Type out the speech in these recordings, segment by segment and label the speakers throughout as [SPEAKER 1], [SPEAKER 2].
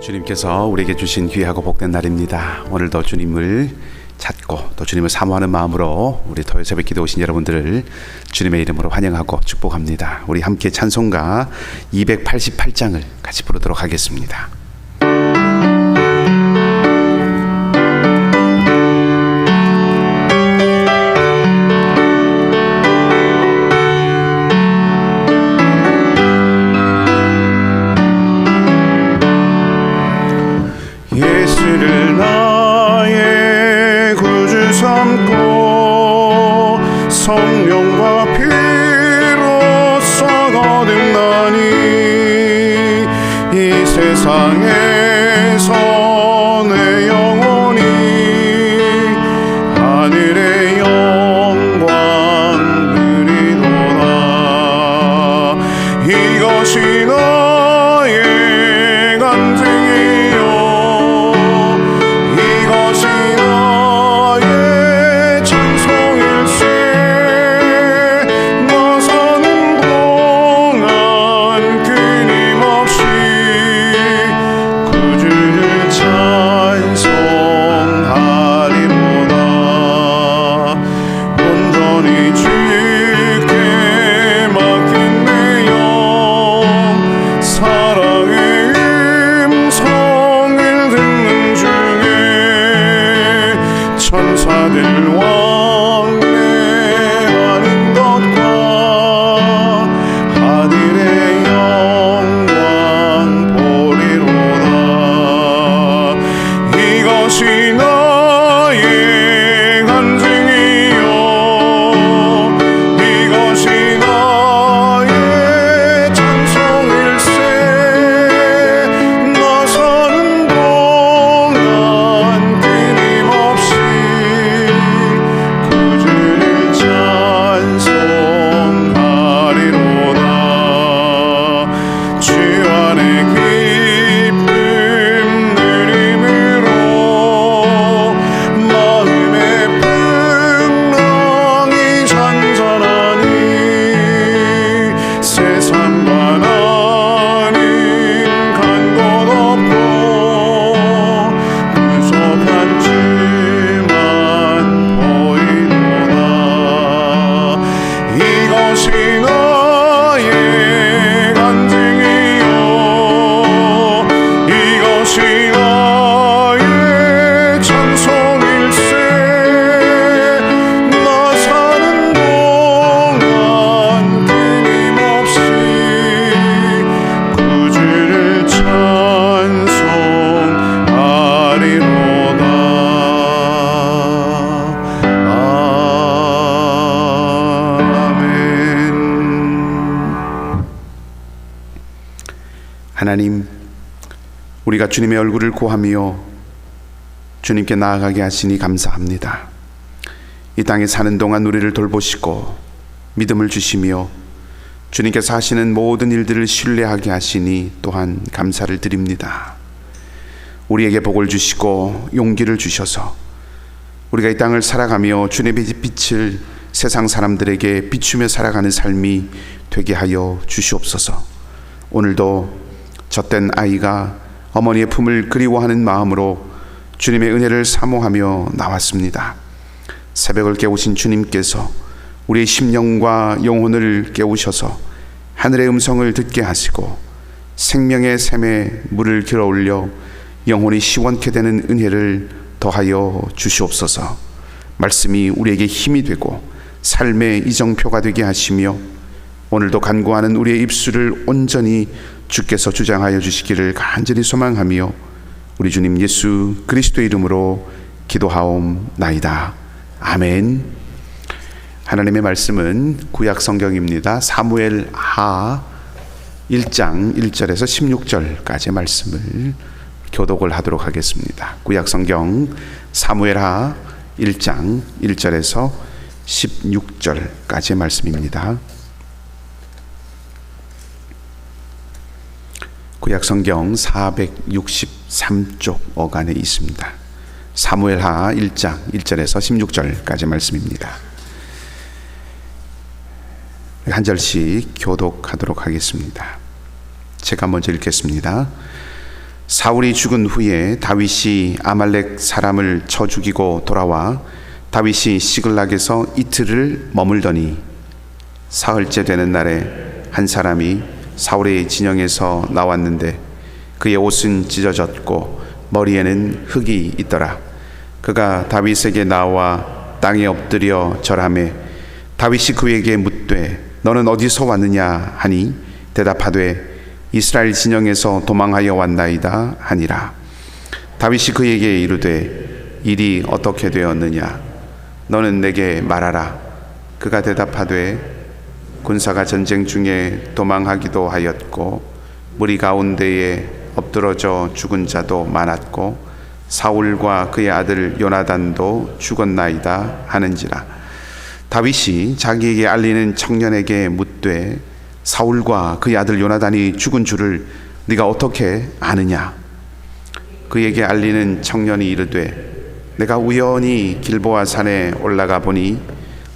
[SPEAKER 1] 주님께서 우리에게 주신 귀하고 복된 날입니다. 오늘도 주님을 찾고 또 주님을 사모하는 마음으로 우리 토요 새벽 기도 오신 여러분들을 주님의 이름으로 환영하고 축복합니다. 우리 함께 찬송가 288장을 같이 부르도록 하겠습니다.
[SPEAKER 2] 예수를 나의 구주 삼고 성령과 피로써 거듭나니 이 세상에서 내 영혼이 하늘의 영광 누리도다. 이것이 나의 간증이요 천사들 왕래하는 것과 하늘의 영광 보리로다. 이것이 나의 간증이요 이것이 나의 찬송일세. 나 사는 동안 끊임없이
[SPEAKER 1] 하나님, 우리가 주님의 얼굴을 구하며 주님께 나아가게 하시니 감사합니다. 이 땅에 사는 동안 우리를 돌보시고 믿음을 주시며 주님께서 하시는 모든 일들을 신뢰하게 하시니 또한 감사를 드립니다. 우리에게 복을 주시고 용기를 주셔서 우리가 이 땅을 살아가며 주님의 빛을 세상 사람들에게 비추며 살아가는 삶이 되게 하여 주시옵소서. 오늘도 젖된 아이가 어머니의 품을 그리워하는 마음으로 주님의 은혜를 사모하며 나왔습니다. 새벽을 깨우신 주님께서 우리의 심령과 영혼을 깨우셔서 하늘의 음성을 듣게 하시고 생명의 샘에 물을 길어올려 영혼이 시원케 되는 은혜를 더하여 주시옵소서. 말씀이 우리에게 힘이 되고 삶의 이정표가 되게 하시며 오늘도 간구하는 우리의 입술을 온전히 주께서 주장하여 주시기를 간절히 소망하며 우리 주님 예수 그리스도의 이름으로 기도하옵나이다. 아멘. 하나님의 말씀은 구약 성경입니다. 사무엘 하 1장 1절에서 16절까지의 말씀을 교독을 하도록 하겠습니다. 구약 성경 사무엘 하 1장 1절에서 16절까지의 말씀입니다. 구약 성경 463쪽 어간에 있습니다. 사무엘하 1장 1절에서 16절까지 말씀입니다. 한 절씩 교독하도록 하겠습니다. 제가 먼저 읽겠습니다. 사울이 죽은 후에 다윗이 아말렉 사람을 쳐 죽이고 돌아와 다윗이 시글락에서 이틀을 머물더니 사흘째 되는 날에 한 사람이 사울의 진영에서 나왔는데 그의 옷은 찢어졌고 머리에는 흙이 있더라. 그가 다윗에게 나와 땅에 엎드려 절하매 다윗이 그에게 묻되 너는 어디서 왔느냐 하니 대답하되 이스라엘 진영에서 도망하여 왔나이다 하니라. 다윗이 그에게 이르되 일이 어떻게 되었느냐 너는 내게 말하라. 그가 대답하되 군사가 전쟁 중에 도망하기도 하였고 무리 가운데에 엎드러져 죽은 자도 많았고 사울과 그의 아들 요나단도 죽었나이다 하는지라. 다윗이 자기에게 알리는 청년에게 묻되 사울과 그의 아들 요나단이 죽은 줄을 네가 어떻게 아느냐? 그에게 알리는 청년이 이르되 내가 우연히 길보아 산에 올라가 보니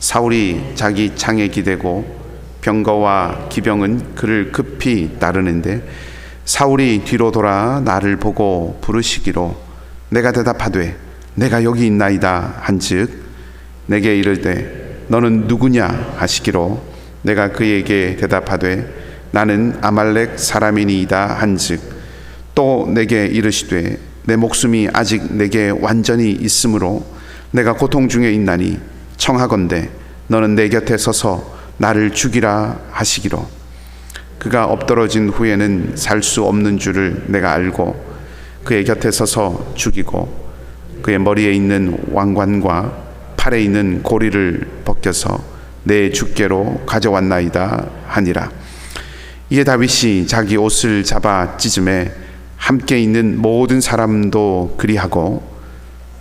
[SPEAKER 1] 사울이 자기 창에 기대고 병거와 기병은 그를 급히 따르는데 사울이 뒤로 돌아 나를 보고 부르시기로 내가 대답하되 내가 여기 있나이다 한즉 내게 이르되 너는 누구냐 하시기로 내가 그에게 대답하되 나는 아말렉 사람이니이다 한즉 또 내게 이르시되 내 목숨이 아직 내게 완전히 있으므로 내가 고통 중에 있나니 청하건대 너는 내 곁에 서서 나를 죽이라 하시기로 그가 엎드러진 후에는 살 수 없는 줄을 내가 알고 그의 곁에 서서 죽이고 그의 머리에 있는 왕관과 팔에 있는 고리를 벗겨서 내 주께로 가져왔나이다 하니라. 이에 다윗이 자기 옷을 잡아 찢음에 함께 있는 모든 사람도 그리하고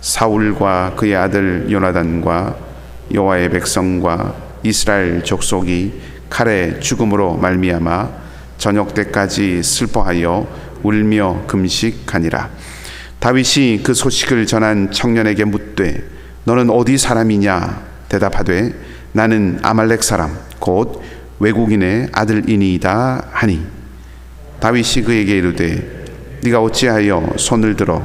[SPEAKER 1] 사울과 그의 아들 요나단과 여호와의 백성과 이스라엘 족속이 칼의 죽음으로 말미암아 저녁 때까지 슬퍼하여 울며 금식하니라. 다윗이 그 소식을 전한 청년에게 묻되 너는 어디 사람이냐 대답하되 나는 아말렉 사람 곧 외국인의 아들이니이다 하니 다윗이 그에게 이르되 네가 어찌하여 손을 들어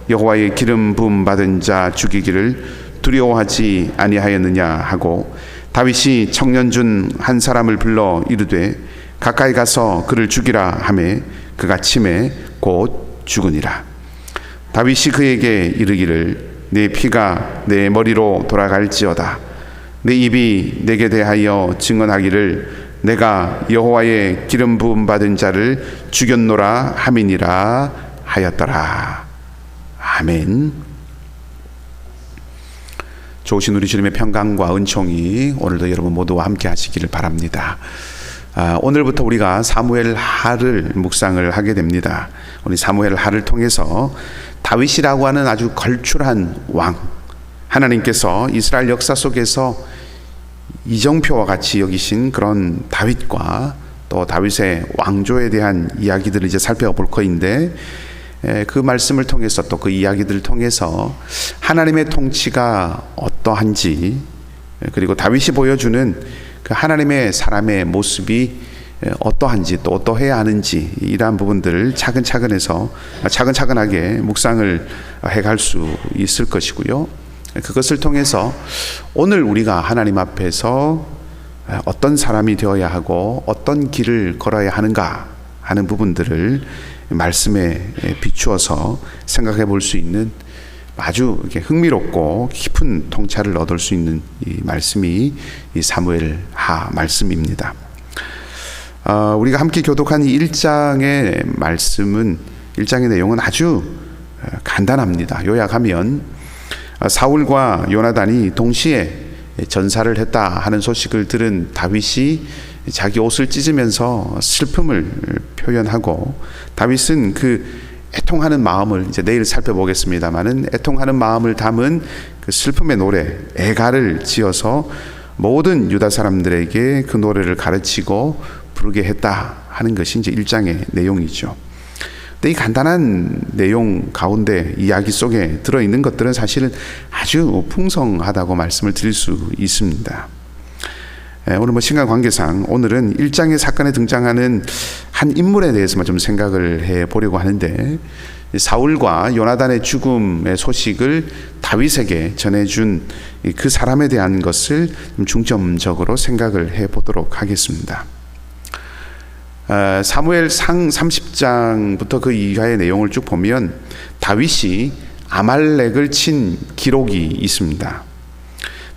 [SPEAKER 1] 여호와의 기름 부음 받은 자 죽이기를 두려워하지 아니하였느냐 하고 다윗이 청년 중 한 사람을 불러 이르되 가까이 가서 그를 죽이라 하매 그가 치매 곧 죽으니라. 다윗이 그에게 이르기를 내 피가 내 머리로 돌아갈지어다 내 입이 내게 대하여 증언하기를 내가 여호와의 기름 부음 받은 자를 죽였노라 함이니라 하였더라. 아멘. 좋으신 우리 주님의 평강과 은총이 오늘도 여러분 모두와 함께 하시기를 바랍니다. 오늘부터 우리가 사무엘 하를 묵상을 하게 됩니다. 우리 사무엘 하를 통해서 다윗이라고 하는 아주 걸출한 왕, 하나님께서 이스라엘 역사 속에서 이정표와 같이 여기신 그런 다윗과 또 다윗의 왕조에 대한 이야기들을 이제 살펴볼 거인데 그 말씀을 통해서 또 그 이야기들을 통해서 하나님의 통치가 어떠한지 그리고 다윗이 보여주는 그 하나님의 사람의 모습이 어떠한지 또 어떠해야 하는지 이러한 부분들을 차근차근하게 묵상을 해갈 수 있을 것이고요. 그것을 통해서 오늘 우리가 하나님 앞에서 어떤 사람이 되어야 하고 어떤 길을 걸어야 하는가 하는 부분들을 말씀에 비추어서 생각해 볼 수 있는 아주 이렇게 흥미롭고 깊은 통찰을 얻을 수 있는 이 말씀이 이 사무엘 하 말씀입니다. 우리가 함께 교독한 이 1장의 말씀은 1장의 내용은 아주 간단합니다. 요약하면 사울과 요나단이 동시에 전사를 했다 하는 소식을 들은 다윗이 자기 옷을 찢으면서 슬픔을 표현하고 다윗은 그 애통하는 마음을 이제 내일 살펴보겠습니다만은 애통하는 마음을 담은 그 슬픔의 노래 애가를 지어서 모든 유다 사람들에게 그 노래를 가르치고 부르게 했다 하는 것이 이제 1장의 내용이죠. 근데 이 간단한 내용 가운데 이야기 속에 들어있는 것들은 사실은 아주 풍성하다고 말씀을 드릴 수 있습니다. 오늘 시간 관계상 오늘은 1장의 사건에 등장하는 한 인물에 대해서만 좀 생각을 해 보려고 하는데, 사울과 요나단의 죽음의 소식을 다윗에게 전해준 그 사람에 대한 것을 좀 중점적으로 생각을 해 보도록 하겠습니다. 사무엘상 30장부터 그 이하의 내용을 쭉 보면 다윗이 아말렉을 친 기록이 있습니다.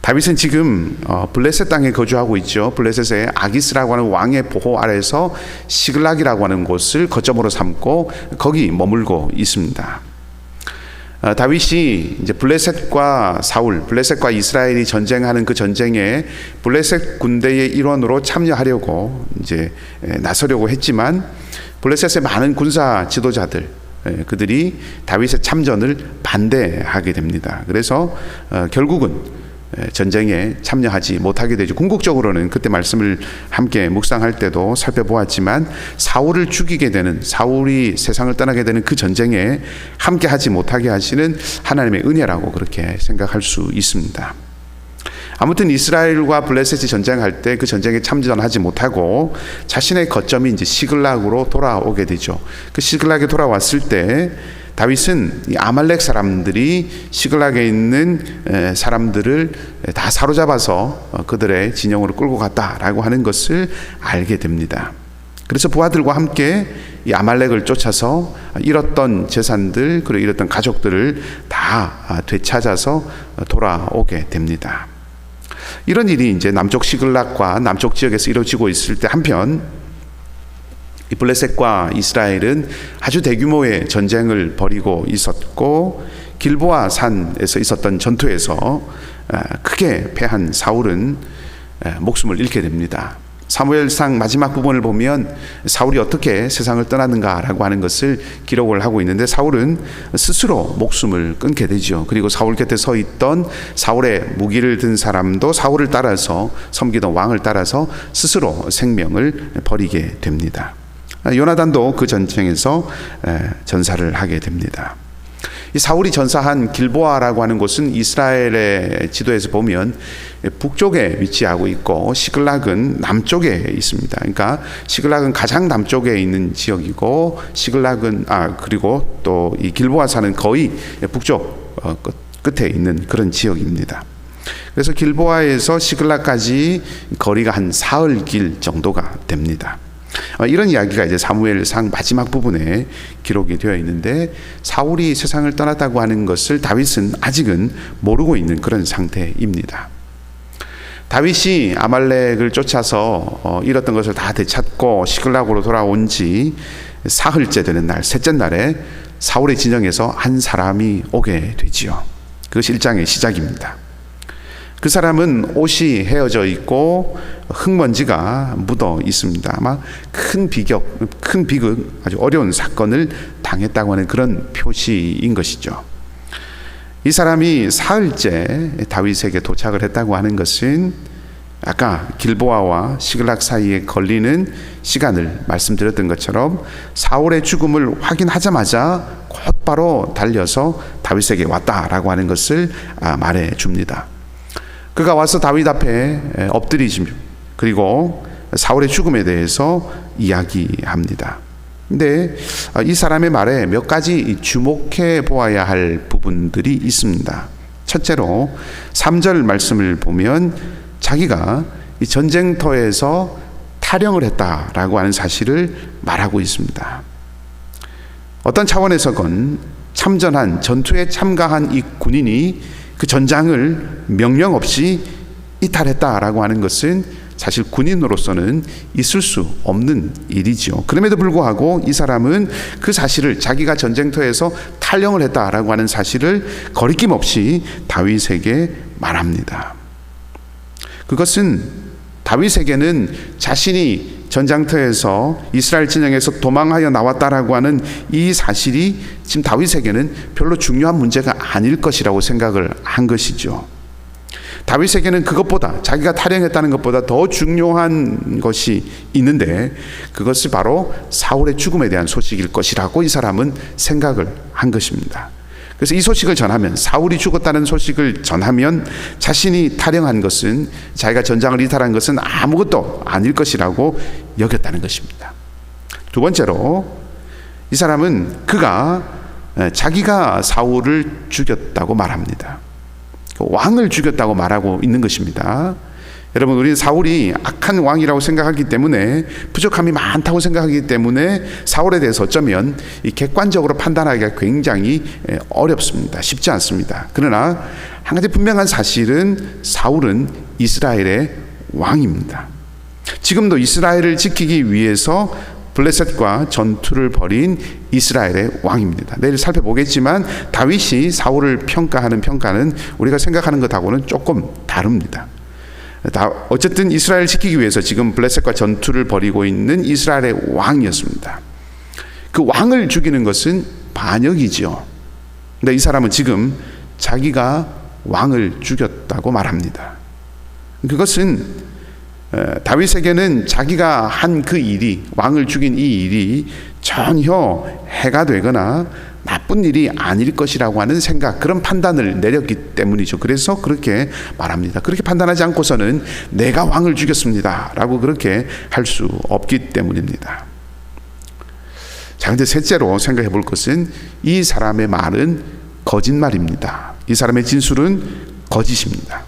[SPEAKER 1] 다윗은 지금 블레셋 땅에 거주하고 있죠. 블레셋의 아기스라고 하는 왕의 보호 아래서 시글락이라고 하는 곳을 거점으로 삼고 거기 머물고 있습니다. 다윗이 이제 블레셋과 이스라엘이 전쟁하는 그 전쟁에 블레셋 군대의 일원으로 참여하려고 이제 나서려고 했지만 블레셋의 많은 군사 지도자들 그들이 다윗의 참전을 반대하게 됩니다. 그래서 결국은 전쟁에 참여하지 못하게 되죠. 궁극적으로는 그때 말씀을 함께 묵상할 때도 살펴보았지만 사울을 죽이게 되는, 사울이 세상을 떠나게 되는 그 전쟁에 함께 하지 못하게 하시는 하나님의 은혜라고 그렇게 생각할 수 있습니다. 아무튼 이스라엘과 블레셋이 전쟁할 때 그 전쟁에 참전하지 못하고 자신의 거점이 이제 시글락으로 돌아오게 되죠. 그 시글락에 돌아왔을 때 다윗은 이 아말렉 사람들이 시글락에 있는 사람들을 다 사로잡아서 그들의 진영으로 끌고 갔다라고 하는 것을 알게 됩니다. 그래서 부하들과 함께 이 아말렉을 쫓아서 잃었던 재산들 그리고 잃었던 가족들을 다 되찾아서 돌아오게 됩니다. 이런 일이 이제 남쪽 시글락과 남쪽 지역에서 이루어지고 있을 때 한편 이 블레셋과 이스라엘은 아주 대규모의 전쟁을 벌이고 있었고 길보아 산에서 있었던 전투에서 크게 패한 사울은 목숨을 잃게 됩니다. 사무엘상 마지막 부분을 보면 사울이 어떻게 세상을 떠났는가라고 하는 것을 기록을 하고 있는데 사울은 스스로 목숨을 끊게 되죠. 그리고 사울 곁에 서 있던 사울의 무기를 든 사람도 사울을 따라서 섬기던 왕을 따라서 스스로 생명을 버리게 됩니다. 요나단도 그 전쟁에서 전사를 하게 됩니다. 이 사울이 전사한 길보아라고 하는 곳은 이스라엘의 지도에서 보면 북쪽에 위치하고 있고 시글락은 남쪽에 있습니다. 그러니까 시글락은 가장 남쪽에 있는 지역이고 시글락은 그리고 또 이 길보아 산은 거의 북쪽 끝에 있는 그런 지역입니다. 그래서 길보아에서 시글락까지 거리가 한 사흘 길 정도가 됩니다. 이런 이야기가 이제 사무엘상 마지막 부분에 기록이 되어 있는데 사울이 세상을 떠났다고 하는 것을 다윗은 아직은 모르고 있는 그런 상태입니다. 다윗이 아말렉을 쫓아서 잃었던 것을 다 되찾고 시글락으로 돌아온 지 사흘째 되는 날, 셋째 날에 사울의 진영에서 한 사람이 오게 되지요. 그것이 1장의 시작입니다. 그 사람은 옷이 헤어져 있고 흙먼지가 묻어 있습니다. 아마 큰 비극, 아주 어려운 사건을 당했다고 하는 그런 표시인 것이죠. 이 사람이 사흘째 다윗에게 도착을 했다고 하는 것은 아까 길보아와 시글락 사이에 걸리는 시간을 말씀드렸던 것처럼 사울의 죽음을 확인하자마자 곧바로 달려서 다윗에게 왔다라고 하는 것을 말해 줍니다. 그가 와서 다윗 앞에 엎드리시며 그리고 사울의 죽음에 대해서 이야기합니다. 근데 이 사람의 말에 몇 가지 주목해 보아야 할 부분들이 있습니다. 첫째로 3절 말씀을 보면 자기가 이 전쟁터에서 탈영을 했다라고 하는 사실을 말하고 있습니다. 어떤 차원에서건 참전한 전투에 참가한 이 군인이 그 전장을 명령 없이 이탈했다라고 하는 것은 사실 군인으로서는 있을 수 없는 일이죠. 그럼에도 불구하고 이 사람은 그 사실을 자기가 전쟁터에서 탈영을 했다라고 하는 사실을 거리낌 없이 다윗에게 말합니다. 그것은 다윗에게는 자신이 전장터에서 이스라엘 진영에서 도망하여 나왔다라고 하는 이 사실이 지금 다윗에게는 별로 중요한 문제가 아닐 것이라고 생각을 한 것이죠. 다윗에게는 그것보다 자기가 탈영했다는 것보다 더 중요한 것이 있는데 그것이 바로 사울의 죽음에 대한 소식일 것이라고 이 사람은 생각을 한 것입니다. 그래서 이 소식을 전하면 사울이 죽었다는 소식을 전하면 자신이 탈영한 것은 자기가 전장을 이탈한 것은 아무것도 아닐 것이라고 여겼다는 것입니다. 두 번째로 이 사람은 자기가 사울을 죽였다고 말합니다. 왕을 죽였다고 말하고 있는 것입니다. 여러분, 우리는 사울이 악한 왕이라고 생각하기 때문에, 부족함이 많다고 생각하기 때문에 사울에 대해서 어쩌면 이 객관적으로 판단하기가 굉장히 어렵습니다. 쉽지 않습니다. 그러나 한 가지 분명한 사실은 사울은 이스라엘의 왕입니다. 지금도 이스라엘을 지키기 위해서 블레셋과 전투를 벌인 이스라엘의 왕입니다. 내일 살펴보겠지만 다윗이 사울을 평가하는 평가는 우리가 생각하는 것하고는 조금 다릅니다. 어쨌든 이스라엘을 지키기 위해서 지금 블레셋과 전투를 벌이고 있는 이스라엘의 왕이었습니다. 그 왕을 죽이는 것은 반역이죠. 근데 이 사람은 지금 자기가 왕을 죽였다고 말합니다. 그것은 다윗에게는 자기가 한 그 일이, 왕을 죽인 이 일이 전혀 해가 되거나 나쁜 일이 아닐 것이라고 하는 생각, 그런 판단을 내렸기 때문이죠. 그래서 그렇게 말합니다. 그렇게 판단하지 않고서는 내가 왕을 죽였습니다 라고 그렇게 할 수 없기 때문입니다. 자, 근데 셋째로 생각해 볼 것은 이 사람의 말은 거짓말입니다. 이 사람의 진술은 거짓입니다.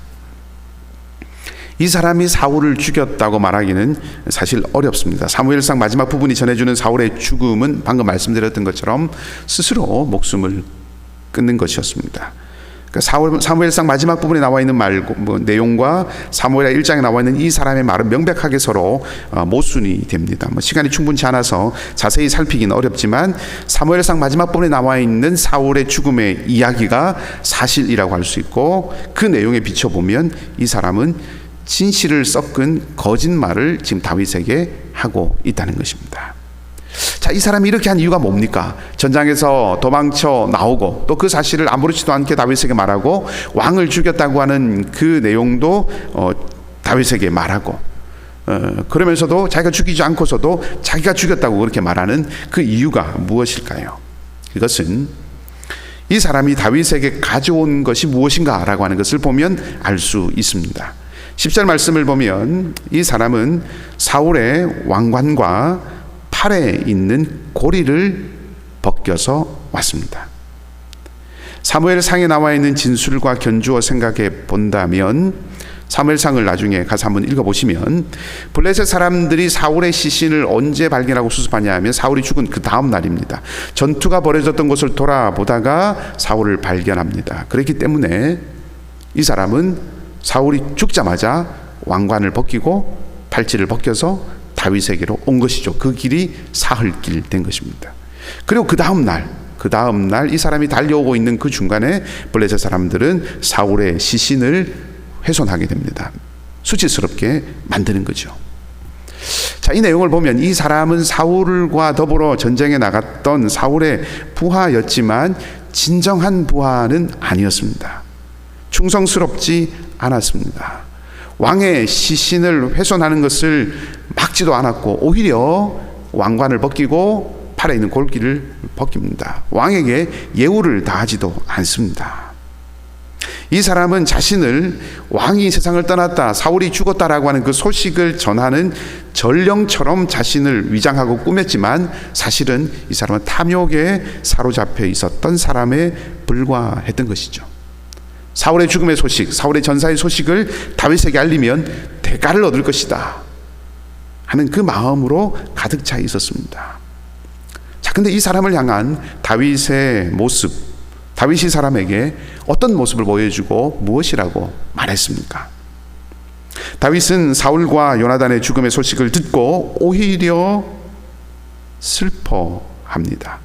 [SPEAKER 1] 이 사람이 사울을 죽였다고 말하기는 사실 어렵습니다. 사무엘상 마지막 부분이 전해주는 사울의 죽음은 방금 말씀드렸던 것처럼 스스로 목숨을 끊는 것이었습니다. 그러니까 사무엘상 마지막 부분에 나와 있는 내용과 사무엘하 1장에 나와 있는 이 사람의 말은 명백하게 서로 모순이 됩니다. 시간이 충분치 않아서 자세히 살피기는 어렵지만 사무엘상 마지막 부분에 나와 있는 사울의 죽음의 이야기가 사실이라고 할 수 있고, 그 내용에 비춰보면 이 사람은 진실을 섞은 거짓말을 지금 다윗에게 하고 있다는 것입니다. 자, 이 사람이 이렇게 한 이유가 뭡니까? 전장에서 도망쳐 나오고 또 그 사실을 아무렇지도 않게 다윗에게 말하고, 왕을 죽였다고 하는 그 내용도 다윗에게 말하고, 그러면서도 자기가 죽이지 않고서도 자기가 죽였다고 그렇게 말하는 그 이유가 무엇일까요? 이것은 이 사람이 다윗에게 가져온 것이 무엇인가 라고 하는 것을 보면 알 수 있습니다. 10절 말씀을 보면 이 사람은 사울의 왕관과 팔에 있는 고리를 벗겨서 왔습니다. 사무엘상에 나와 있는 진술과 견주어 생각해 본다면, 사무엘상을 나중에 가서 한번 읽어보시면 블레셋 사람들이 사울의 시신을 언제 발견하고 수습하냐 하면 사울이 죽은 그 다음 날입니다. 전투가 벌어졌던 곳을 돌아보다가 사울을 발견합니다. 그렇기 때문에 이 사람은 사울이 죽자마자 왕관을 벗기고 팔찌를 벗겨서 다윗에게로 온 것이죠. 그 길이 사흘길 된 것입니다. 그리고 그 다음 날 이 사람이 달려오고 있는 그 중간에 블레셋 사람들은 사울의 시신을 훼손하게 됩니다. 수치스럽게 만드는 거죠. 자, 이 내용을 보면 이 사람은 사울과 더불어 전쟁에 나갔던 사울의 부하였지만 진정한 부하는 아니었습니다. 충성스럽지 않았습니다. 왕의 시신을 훼손하는 것을 막지도 않았고, 오히려 왕관을 벗기고 팔에 있는 골기를 벗깁니다. 왕에게 예우를 다하지도 않습니다. 이 사람은 자신을 왕이 세상을 떠났다, 사울이 죽었다라고 하는 그 소식을 전하는 전령처럼 자신을 위장하고 꾸몄지만, 사실은 이 사람은 탐욕에 사로잡혀 있었던 사람에 불과했던 것이죠. 사울의 죽음의 소식, 사울의 전사의 소식을 다윗에게 알리면 대가를 얻을 것이다 하는 그 마음으로 가득 차 있었습니다. 자, 근데 이 사람을 향한 다윗의 모습, 다윗이 사람에게 어떤 모습을 보여주고 무엇이라고 말했습니까? 다윗은 사울과 요나단의 죽음의 소식을 듣고 오히려 슬퍼합니다.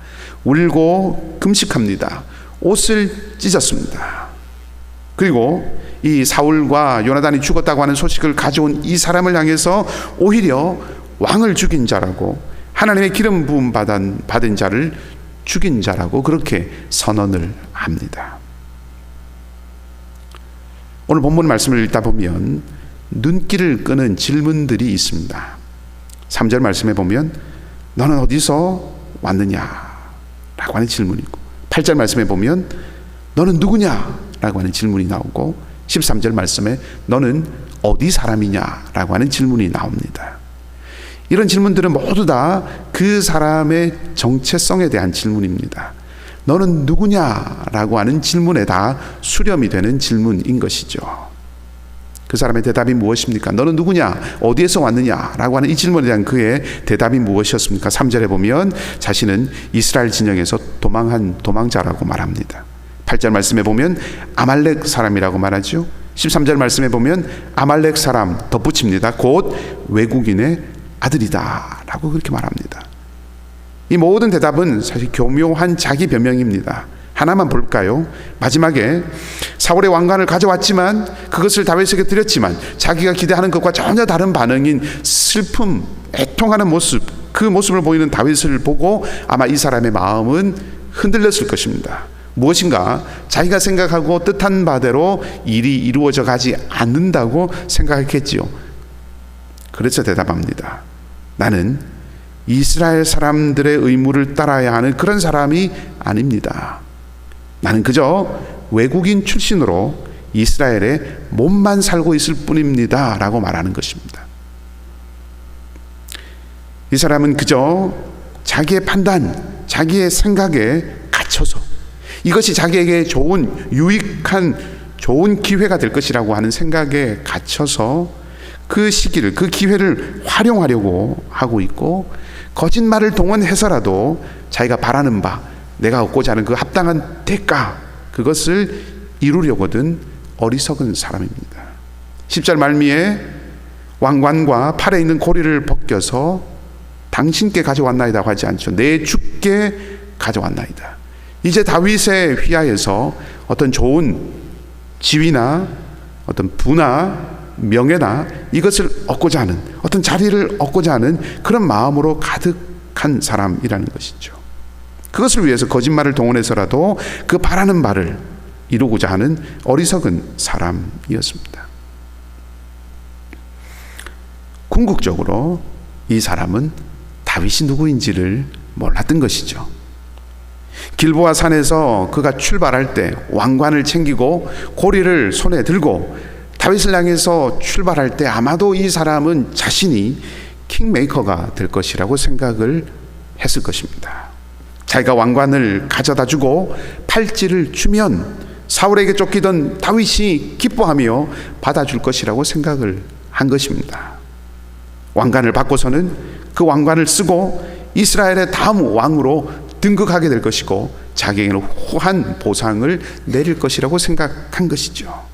[SPEAKER 1] 울고 금식합니다. 옷을 찢었습니다. 그리고 이 사울과 요나단이 죽었다고 하는 소식을 가져온 이 사람을 향해서 오히려 왕을 죽인 자라고, 하나님의 기름 부음 받은 자를 죽인 자라고 그렇게 선언을 합니다. 오늘 본문 말씀을 읽다 보면 눈길을 끄는 질문들이 있습니다. 3절 말씀에 보면 너는 어디서 왔느냐 라고 하는 질문이고, 8절 말씀에 보면 너는 누구냐 라고 하는 질문이 나오고, 13절 말씀에 너는 어디 사람이냐 라고 하는 질문이 나옵니다. 이런 질문들은 모두 다 그 사람의 정체성에 대한 질문입니다. 너는 누구냐라고 하는 질문에 다 수렴이 되는 질문인 것이죠. 그 사람의 대답이 무엇입니까? 너는 누구냐? 어디에서 왔느냐라고 하는 이 질문에 대한 그의 대답이 무엇이었습니까? 3절에 보면 자신은 이스라엘 진영에서 도망한 도망자라고 말합니다. 8절 말씀에 보면 아말렉 사람이라고 말하죠. 13절 말씀에 보면 아말렉 사람 덧붙입니다. 곧 외국인의 아들이다 라고 그렇게 말합니다. 이 모든 대답은 사실 교묘한 자기 변명입니다. 하나만 볼까요? 마지막에 사울의 왕관을 가져왔지만 그것을 다윗에게 드렸지만 자기가 기대하는 것과 전혀 다른 반응인 슬픔, 애통하는 모습, 그 모습을 보이는 다윗을 보고 아마 이 사람의 마음은 흔들렸을 것입니다. 무엇인가 자기가 생각하고 뜻한 바대로 일이 이루어져 가지 않는다고 생각했겠지요. 그래서 대답합니다. 나는 이스라엘 사람들의 의무를 따라야 하는 그런 사람이 아닙니다. 나는 그저 외국인 출신으로 이스라엘에 몸만 살고 있을 뿐입니다 라고 말하는 것입니다. 이 사람은 그저 자기의 판단, 자기의 생각에 갇혀서 이것이 자기에게 좋은, 유익한, 좋은 기회가 될 것이라고 하는 생각에 갇혀서 그 시기를, 그 기회를 활용하려고 하고 있고, 거짓말을 동원해서라도 자기가 바라는 바, 내가 얻고자 하는 그 합당한 대가, 그것을 이루려거든 어리석은 사람입니다. 10절 말미에 왕관과 팔에 있는 고리를 벗겨서 당신께 가져왔나이다 하지 않죠. 내 주께 가져왔나이다. 이제 다윗의 휘하에서 어떤 좋은 지위나 어떤 부나 명예나 이것을 얻고자 하는, 어떤 자리를 얻고자 하는 그런 마음으로 가득한 사람이라는 것이죠. 그것을 위해서 거짓말을 동원해서라도 그 바라는 바를 이루고자 하는 어리석은 사람이었습니다. 궁극적으로 이 사람은 다윗이 누구인지를 몰랐던 것이죠. 길보아 산에서 그가 출발할 때 왕관을 챙기고 고리를 손에 들고 다윗을 향해서 출발할 때 아마도 이 사람은 자신이 킹메이커가 될 것이라고 생각을 했을 것입니다. 자기가 왕관을 가져다 주고 팔찌를 주면 사울에게 쫓기던 다윗이 기뻐하며 받아줄 것이라고 생각을 한 것입니다. 왕관을 받고서는 그 왕관을 쓰고 이스라엘의 다음 왕으로 등극하게 될 것이고 자기에게는 후한 보상을 내릴 것이라고 생각한 것이죠.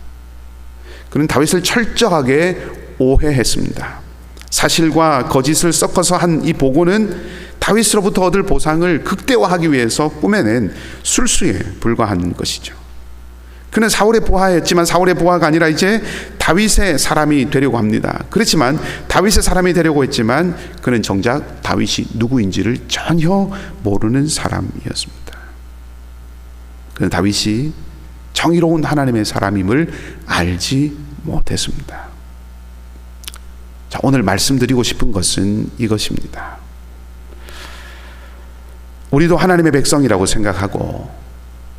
[SPEAKER 1] 그는 다윗을 철저하게 오해했습니다. 사실과 거짓을 섞어서 한 이 보고는 다윗으로부터 얻을 보상을 극대화하기 위해서 꾸며낸 술수에 불과한 것이죠. 그는 사울의 부하였지만 사울의 부하가 아니라 이제 다윗의 사람이 되려고 합니다. 그렇지만 다윗의 사람이 되려고 했지만 그는 정작 다윗이 누구인지를 전혀 모르는 사람이었습니다. 그는 다윗이 정의로운 하나님의 사람임을 알지 못했습니다. 자, 오늘 말씀드리고 싶은 것은 이것입니다. 우리도 하나님의 백성이라고 생각하고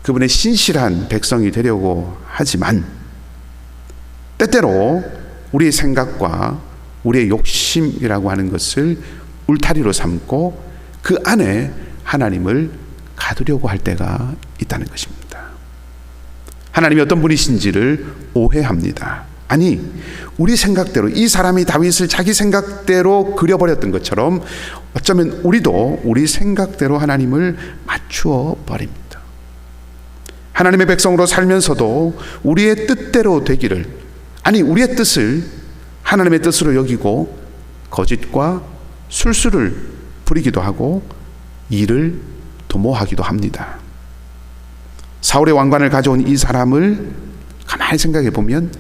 [SPEAKER 1] 그분의 신실한 백성이 되려고 하지만 때때로 우리의 생각과 우리의 욕심이라고 하는 것을 울타리로 삼고 그 안에 하나님을 가두려고 할 때가 있다는 것입니다. 하나님이 어떤 분이신지를 오해합니다. 아니, 우리 생각대로 이 사람이 다윗을 자기 생각대로 그려버렸던 것처럼 어쩌면 우리도 우리 생각대로 하나님을 맞추어 버립니다. 하나님의 백성으로 살면서도 우리의 뜻대로 되기를, 아니 우리의 뜻을 하나님의 뜻으로 여기고 거짓과 술수를 부리기도 하고 이를 도모하기도 합니다. 사울의 왕관을 가져온 이 사람을 가만히 생각해 보면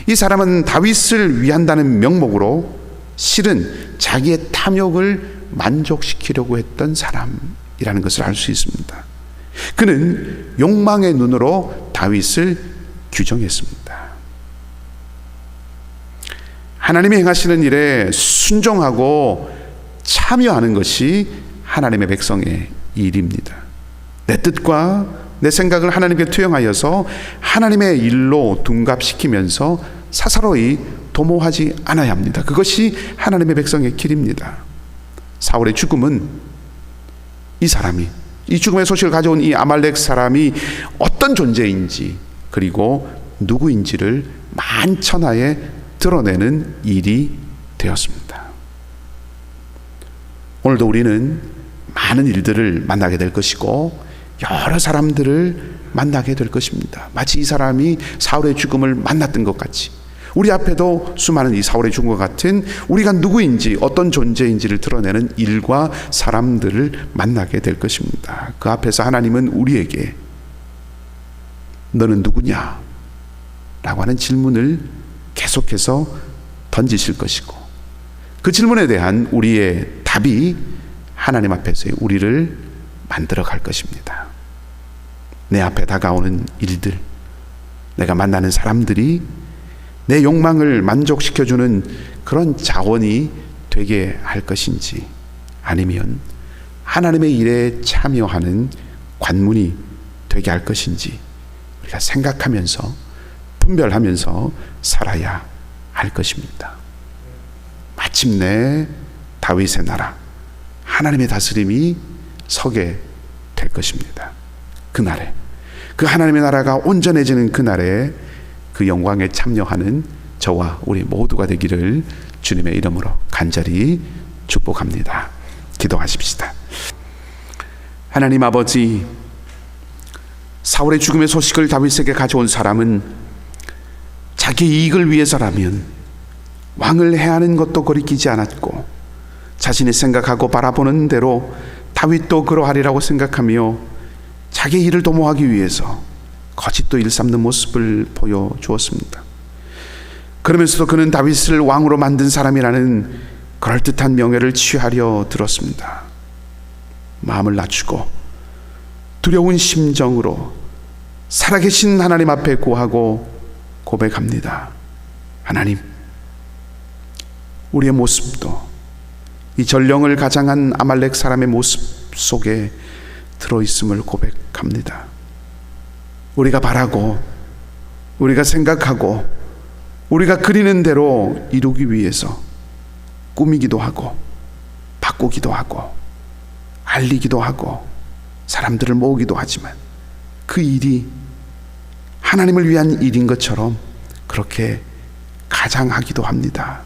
[SPEAKER 1] 이 사람은 다윗을 위한다는 명목으로 실은 자기의 탐욕을 만족시키려고 했던 사람이라는 것을 알 수 있습니다. 그는 욕망의 눈으로 다윗을 규정했습니다. 하나님이 행하시는 일에 순종하고 참여하는 것이 하나님의 백성의 일입니다. 내 뜻과 내 생각을 하나님께 투영하여서 하나님의 일로 둔갑시키면서 사사로이 도모하지 않아야 합니다. 그것이 하나님의 백성의 길입니다. 사울의 죽음은 이 사람이, 이 죽음의 소식을 가져온 이 아말렉 사람이 어떤 존재인지 그리고 누구인지를 만천하에 드러내는 일이 되었습니다. 오늘도 우리는 많은 일들을 만나게 될 것이고 여러 사람들을 만나게 될 것입니다. 마치 이 사람이 사울의 죽음을 만났던 것 같이 우리 앞에도 수많은 이 사울의 죽음과 같은 우리가 누구인지 어떤 존재인지를 드러내는 일과 사람들을 만나게 될 것입니다. 그 앞에서 하나님은 우리에게 너는 누구냐? 라고 하는 질문을 계속해서 던지실 것이고 그 질문에 대한 우리의 답이 하나님 앞에서의 우리를 만들어 갈 것입니다. 내 앞에 다가오는 일들, 내가 만나는 사람들이 내 욕망을 만족시켜주는 그런 자원이 되게 할 것인지 아니면 하나님의 일에 참여하는 관문이 되게 할 것인지 우리가 생각하면서 분별하면서 살아야 할 것입니다. 마침내 다윗의 나라, 하나님의 다스림이 서게 될 것입니다. 그날에 그 하나님의 나라가 온전해지는 그날에 그 영광에 참여하는 저와 우리 모두가 되기를 주님의 이름으로 간절히 축복합니다. 기도하십시다. 하나님 아버지, 사울의 죽음의 소식을 다윗에게 가져온 사람은 자기 이익을 위해서라면 왕을 해하는 것도 거리끼지 않았고 자신이 생각하고 바라보는 대로 다윗도 그러하리라고 생각하며 자기 일을 도모하기 위해서 거짓도 일삼는 모습을 보여주었습니다. 그러면서도 그는 다윗을 왕으로 만든 사람이라는 그럴듯한 명예를 취하려 들었습니다. 마음을 낮추고 두려운 심정으로 살아계신 하나님 앞에 구하고 고백합니다. 하나님, 우리의 모습도 이 전령을 가장한 아말렉 사람의 모습 속에 들어있음을 고백합니다. 우리가 바라고 우리가 생각하고 우리가 그리는 대로 이루기 위해서 꾸미기도 하고 바꾸기도 하고 알리기도 하고 사람들을 모으기도 하지만 그 일이 하나님을 위한 일인 것처럼 그렇게 가장하기도 합니다.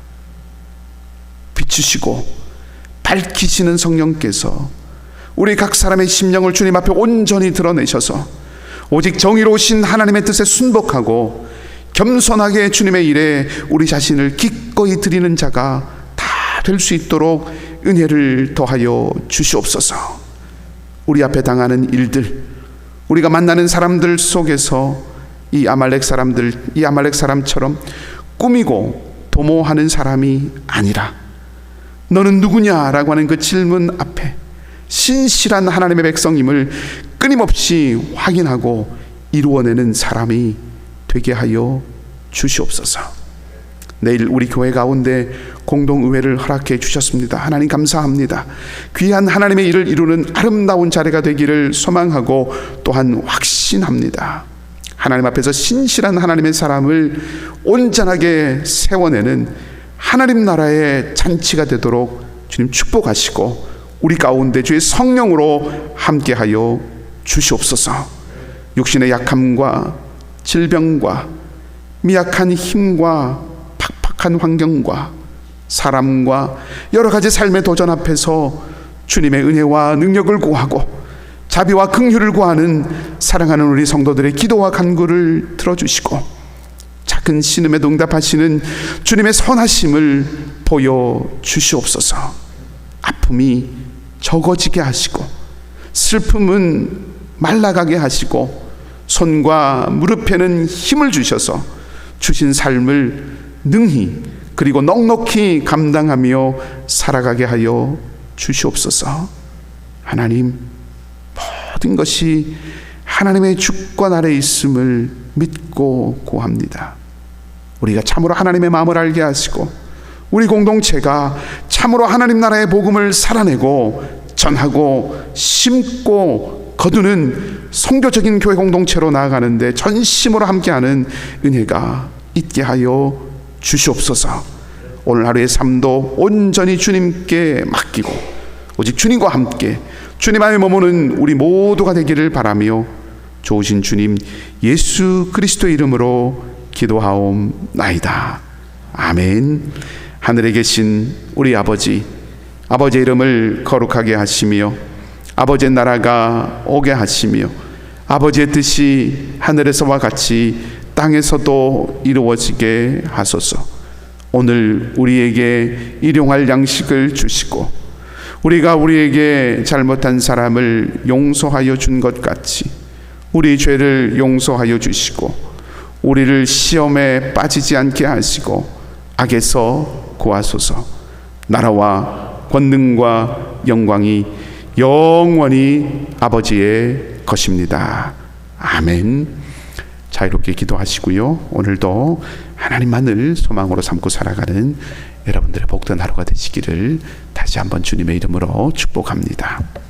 [SPEAKER 1] 비추시고 밝히시는 성령께서 우리 각 사람의 심령을 주님 앞에 온전히 드러내셔서 오직 정의로우신 하나님의 뜻에 순복하고 겸손하게 주님의 일에 우리 자신을 기꺼이 드리는 자가 다 될 수 있도록 은혜를 더하여 주시옵소서. 우리 앞에 당하는 일들, 우리가 만나는 사람들 속에서 이 아말렉 사람처럼 꾸미고 도모하는 사람이 아니라 너는 누구냐라고 하는 그 질문 앞에 신실한 하나님의 백성임을 끊임없이 확인하고 이루어내는 사람이 되게 하여 주시옵소서. 내일 우리 교회 가운데 공동의회를 허락해 주셨습니다. 하나님 감사합니다. 귀한 하나님의 일을 이루는 아름다운 자리가 되기를 소망하고 또한 확신합니다. 하나님 앞에서 신실한 하나님의 사람을 온전하게 세워내는 하나님 나라의 잔치가 되도록 주님 축복하시고 우리 가운데 주의 성령으로 함께하여 주시옵소서. 육신의 약함과 질병과 미약한 힘과 팍팍한 환경과 사람과 여러 가지 삶의 도전 앞에서 주님의 은혜와 능력을 구하고 자비와 긍휼을 구하는 사랑하는 우리 성도들의 기도와 간구를 들어주시고 작은 신음에도 응답하시는 주님의 선하심을 보여주시옵소서. 아픔이 적어지게 하시고 슬픔은 말라가게 하시고 손과 무릎에는 힘을 주셔서 주신 삶을 능히 그리고 넉넉히 감당하며 살아가게 하여 주시옵소서. 하나님, 모든 것이 하나님의 주권 아래 있음을 믿고 고합니다. 우리가 참으로 하나님의 마음을 알게 하시고 우리 공동체가 참으로 하나님 나라의 복음을 살아내고 전하고 심고 거두는 선교적인 교회 공동체로 나아가는데 전심으로 함께하는 은혜가 있게 하여 주시옵소서. 오늘 하루의 삶도 온전히 주님께 맡기고 오직 주님과 함께 주님 안에 머무는 우리 모두가 되기를 바라며 좋으신 주님 예수 그리스도의 이름으로 기도하옵나이다. 아멘. 하늘에 계신 우리 아버지의 이름을 거룩하게 하시며 아버지의 나라가 오게 하시며 아버지의 뜻이 하늘에서와 같이 땅에서도 이루어지게 하소서. 오늘 우리에게 일용할 양식을 주시고 우리가 우리에게 잘못한 사람을 용서하여 준 것 같이 우리 죄를 용서하여 주시고 우리를 시험에 빠지지 않게 하시고 악에서 구하소서. 나라와 권능과 영광이 영원히 아버지의 것입니다. 아멘. 자유롭게 기도하시고요. 오늘도 하나님만을 소망으로 삼고 살아가는 여러분들의 복된 하루가 되시기를 다시 한번 주님의 이름으로 축복합니다.